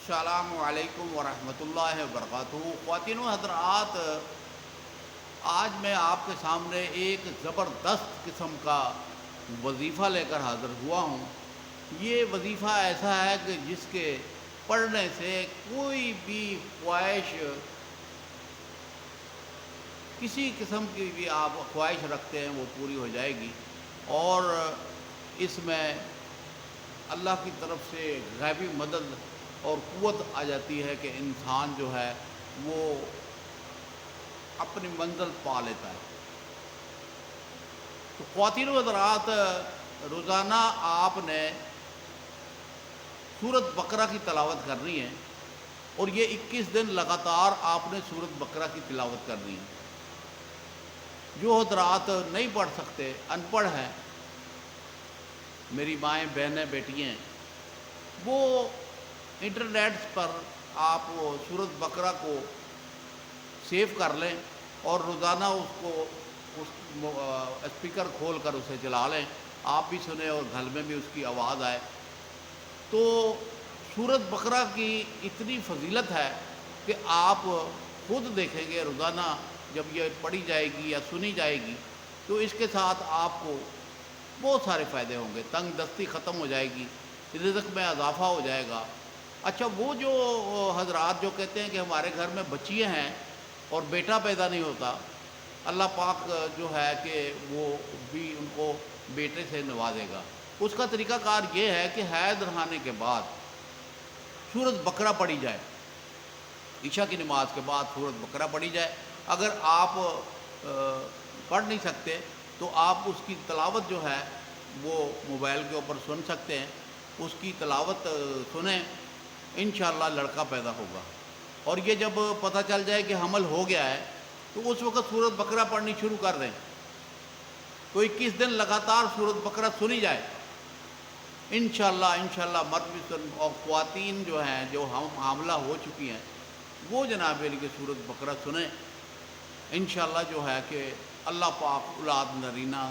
السلام علیکم ورحمۃ اللہ وبرکاتہ۔ خواتین و حضرات، آج میں آپ کے سامنے ایک زبردست قسم کا وظیفہ لے کر حاضر ہوا ہوں۔ یہ وظیفہ ایسا ہے کہ جس کے پڑھنے سے کوئی بھی خواہش، کسی قسم کی بھی آپ خواہش رکھتے ہیں وہ پوری ہو جائے گی، اور اس میں اللہ کی طرف سے غیبی مدد اور قوت آ جاتی ہے کہ انسان جو ہے وہ اپنی منزل پا لیتا ہے۔ تو خواتین و حضرات، روزانہ آپ نے سورۃ بقرہ کی تلاوت کرنی ہے، اور یہ 21 دن لگاتار آپ نے سورۃ بقرہ کی تلاوت کرنی ہے۔ جو حضرات نہیں پڑھ سکتے، ان پڑھ ہیں، میری مائیں، بہنیں، بیٹی ہیں، وہ انٹرنیٹ پر آپ وہ سورۃ بقرہ کو سیو کر لیں، اور روزانہ اس کو اسپیکر کھول کر اسے چلا لیں، آپ بھی سنیں اور گھر میں بھی اس کی آواز آئے۔ تو سورۃ بقرہ کی اتنی فضیلت ہے کہ آپ خود دیکھیں گے، روزانہ جب یہ پڑھی جائے گی یا سنی جائے گی تو اس کے ساتھ آپ کو بہت سارے فائدے ہوں گے۔ تنگ دستی ختم ہو جائے گی، رزق میں اضافہ ہو جائے گا۔ اچھا، وہ جو حضرات جو کہتے ہیں کہ ہمارے گھر میں بچیاں ہیں اور بیٹا پیدا نہیں ہوتا، اللہ پاک جو ہے کہ وہ بھی ان کو بیٹے سے نوازے گا۔ اس کا طریقہ کار یہ ہے کہ حیض رہانے کے بعد سورۃ بقرہ پڑھی جائے، عشاء کی نماز کے بعد سورۃ بقرہ پڑھی جائے۔ اگر آپ پڑھ نہیں سکتے تو آپ اس کی تلاوت جو ہے وہ موبائل کے اوپر سن سکتے ہیں، اس کی تلاوت سنیں، انشاءاللہ لڑکا پیدا ہوگا۔ اور یہ جب پتہ چل جائے کہ حمل ہو گیا ہے تو اس وقت سورۃ بقرہ پڑھنی شروع کر دیں، تو 21 دن لگاتار سورۃ بقرہ سنی جائے، انشاءاللہ مرد بھی سن، اور خواتین جو ہیں جو حاملہ ہو چکی ہیں وہ جناب علی کہ سورۃ بقرہ سنیں، انشاءاللہ جو ہے کہ اللہ پاک اولاد نرینہ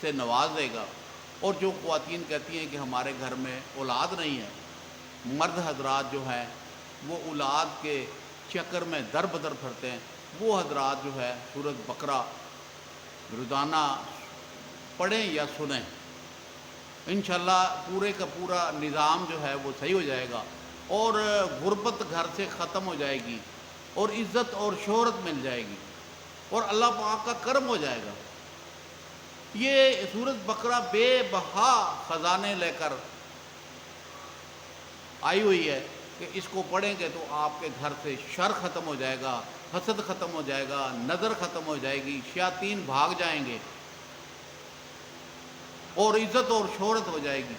سے نواز دے گا۔ اور جو خواتین کہتی ہیں کہ ہمارے گھر میں اولاد نہیں ہے، مرد حضرات جو ہیں وہ اولاد کے چکر میں در بدر پھرتے ہیں، وہ حضرات جو ہے سورۃ بقرہ روزانہ پڑھیں یا سنیں، انشاءاللہ پورے کا پورا نظام جو ہے وہ صحیح ہو جائے گا، اور غربت گھر سے ختم ہو جائے گی، اور عزت اور شہرت مل جائے گی، اور اللہ پاک کا کرم ہو جائے گا۔ یہ سورۃ بقرہ بے بہا خزانے لے کر آئی ہوئی ہے کہ اس کو پڑھیں گے تو آپ کے گھر سے شر ختم ہو جائے گا، حسد ختم ہو جائے گا، نظر ختم ہو جائے گی، شیاطین بھاگ جائیں گے، اور عزت اور شہرت ہو جائے گی،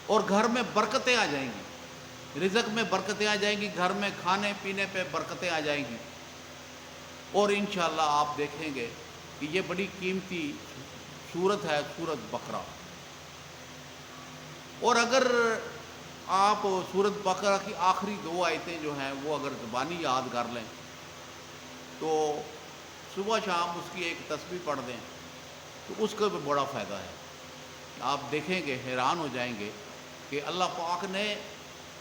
اور گھر میں برکتیں آ جائیں گی، رزق میں برکتیں آ جائیں گی، گھر میں کھانے پینے پہ برکتیں آ جائیں گی، اور انشاءاللہ آپ دیکھیں گے کہ یہ بڑی قیمتی سورت ہے سورۃ بقرہ۔ اور اگر آپ سورۃ بقرہ کی آخری 2 آیتیں جو ہیں وہ اگر زبانی یاد کر لیں تو صبح شام اس کی ایک تسبیح پڑھ دیں تو اس کا بھی بڑا فائدہ ہے۔ آپ دیکھیں گے، حیران ہو جائیں گے کہ اللہ پاک نے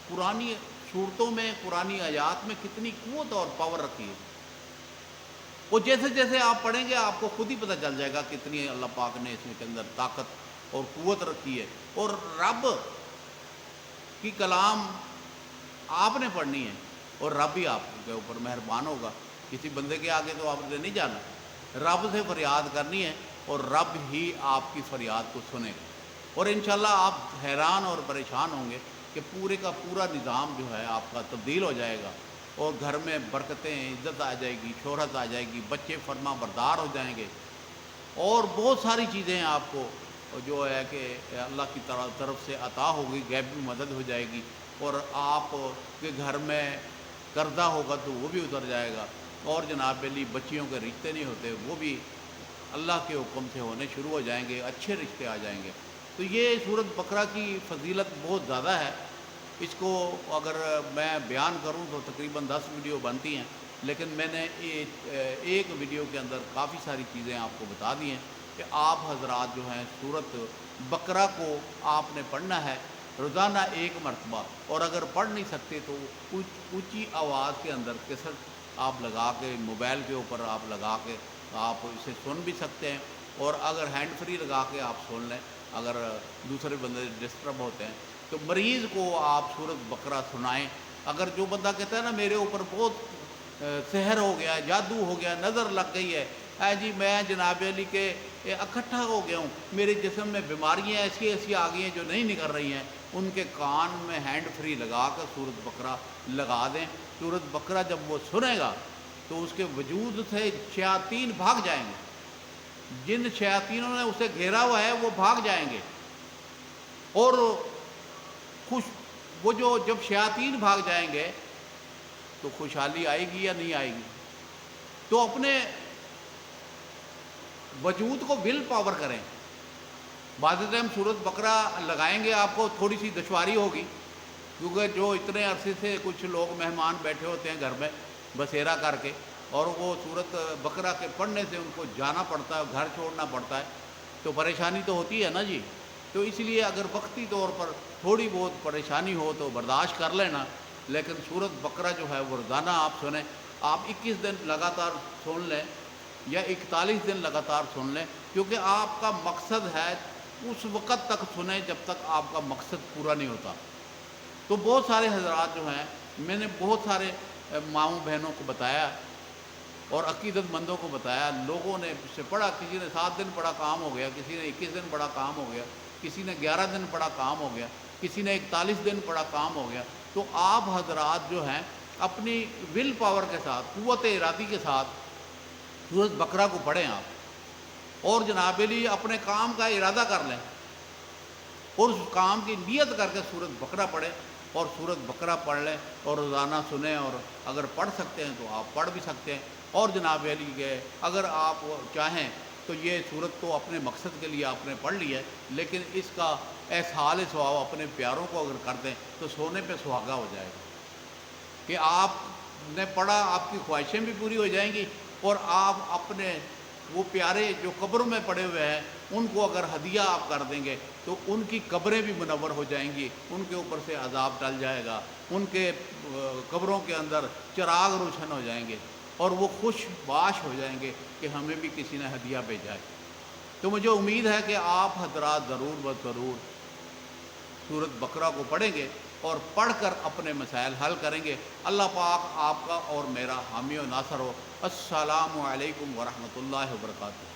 قرآنی صورتوں میں، قرآنی آیات میں کتنی قوت اور پاور رکھی ہے۔ وہ جیسے جیسے آپ پڑھیں گے آپ کو خود ہی پتہ چل جائے گا کتنی اللہ پاک نے اس میں کے اندر طاقت اور قوت رکھی ہے۔ اور رب کی کلام آپ نے پڑھنی ہے، اور رب ہی آپ کے اوپر مہربان ہوگا۔ کسی بندے کے آگے تو آپ نے نہیں جانا، رب سے فریاد کرنی ہے، اور رب ہی آپ کی فریاد کو سنے گا، اور انشاءاللہ آپ حیران اور پریشان ہوں گے کہ پورے کا پورا نظام جو ہے آپ کا تبدیل ہو جائے گا، اور گھر میں برکتیں، عزت آ جائے گی، شہرت آ جائے گی، بچے فرما بردار ہو جائیں گے، اور بہت ساری چیزیں آپ کو جو ہے کہ اللہ کی طرف سے عطا ہوگی، غیبی مدد ہو جائے گی، اور آپ کے گھر میں قرضہ ہوگا تو وہ بھی اتر جائے گا، اور جناب علی بچیوں کے رشتے نہیں ہوتے وہ بھی اللہ کے حکم سے ہونے شروع ہو جائیں گے، اچھے رشتے آ جائیں گے۔ تو یہ سورۃ بقرہ کی فضیلت بہت زیادہ ہے، اس کو اگر میں بیان کروں تو تقریباً 10 ویڈیو بنتی ہیں، لیکن میں نے ایک ویڈیو کے اندر کافی ساری چیزیں آپ کو بتا دی ہیں کہ آپ حضرات جو ہیں سورۃ بقرہ کو آپ نے پڑھنا ہے، روزانہ ایک مرتبہ، اور اگر پڑھ نہیں سکتے تو اونچی آواز کے اندر کیسٹ آپ لگا کے موبائل کے اوپر آپ لگا کے آپ اسے سن بھی سکتے ہیں، اور اگر ہینڈ فری لگا کے آپ سن لیں، اگر دوسرے بندے ڈسٹرب ہوتے ہیں تو مریض کو آپ سورۃ بقرہ سنائیں۔ اگر جو بندہ کہتا ہے نا میرے اوپر بہت سحر ہو گیا، جادو ہو گیا، نظر لگ گئی ہے، اے جی میں جناب علی کے اکٹھا ہو گیا ہوں، میرے جسم میں بیماریاں ایسی ایسی آ گئی ہیں جو نہیں نکل رہی ہیں، ان کے کان میں ہینڈ فری لگا کر سورۃ بقرہ لگا دیں۔ سورۃ بقرہ جب وہ سنے گا تو اس کے وجود سے شیاطین بھاگ جائیں گے، جن شیاطینوں نے اسے گھیرا ہوا ہے وہ بھاگ جائیں گے، اور خوش وہ جو جب شیاطین بھاگ جائیں گے تو خوشحالی آئے گی یا نہیں آئے گی؟ تو اپنے وجود کو ول پاور کریں۔ بعض ٹائم سورۃ بقرہ لگائیں گے آپ کو تھوڑی سی دشواری ہوگی، کیونکہ جو اتنے عرصے سے کچھ لوگ مہمان بیٹھے ہوتے ہیں گھر میں بسیرا کر کے، اور وہ سورۃ بقرہ کے پڑھنے سے ان کو جانا پڑتا ہے، گھر چھوڑنا پڑتا ہے، تو پریشانی تو ہوتی ہے نا جی۔ تو اس لیے اگر وقتی طور پر تھوڑی بہت پریشانی ہو تو برداشت کر لینا، لیکن سورۃ بقرہ جو ہے وہ روزانہ آپ سنیں۔ آپ 21 دن لگاتار سن لیں یا 41 دن لگاتار سن لیں، کیونکہ آپ کا مقصد ہے اس وقت تک سنیں جب تک آپ کا مقصد پورا نہیں ہوتا۔ تو بہت سارے حضرات جو ہیں، میں نے بہت سارے ماؤں بہنوں کو بتایا اور عقیدت مندوں کو بتایا، لوگوں نے اس سے پڑھا، کسی نے 7 دن پڑھا کام ہو گیا، کسی نے 21 دن پڑھا کام ہو گیا، کسی نے 11 دن پڑھا کام ہو گیا، کسی نے 41 دن پڑھا کام ہو گیا۔ تو آپ حضرات جو ہیں اپنی ول پاور کے ساتھ، قوت ارادی کے ساتھ سورۃ بقرہ کو پڑھیں آپ، اور جناب علی اپنے کام کا ارادہ کر لیں اور اس کام کی نیت کر کے سورۃ بقرہ پڑھیں، اور سورۃ بقرہ پڑھ لیں اور روزانہ سنیں، اور اگر پڑھ سکتے ہیں تو آپ پڑھ بھی سکتے ہیں۔ اور جناب علی کے اگر آپ چاہیں تو یہ سورت تو اپنے مقصد کے لیے آپ نے پڑھ لی ہے، لیکن اس کا احسال ثواب اپنے پیاروں کو اگر کر دیں تو سونے پہ سہاگا ہو جائے گا، کہ آپ نے پڑھا، آپ کی خواہشیں بھی پوری ہو جائیں گی، اور آپ اپنے وہ پیارے جو قبروں میں پڑے ہوئے ہیں ان کو اگر ہدیہ آپ کر دیں گے تو ان کی قبریں بھی منور ہو جائیں گی، ان کے اوپر سے عذاب ٹل جائے گا، ان کے قبروں کے اندر چراغ روشن ہو جائیں گے، اور وہ خوش باش ہو جائیں گے کہ ہمیں بھی کسی نے ہدیہ بھیجا ہے۔ تو مجھے امید ہے کہ آپ حضرات ضرور ضرور سورۃ بقرہ کو پڑھیں گے اور پڑھ کر اپنے مسائل حل کریں گے۔ اللہ پاک آپ کا اور میرا حامی و ناصر ہو۔ السلام علیکم ورحمۃ اللہ وبرکاتہ۔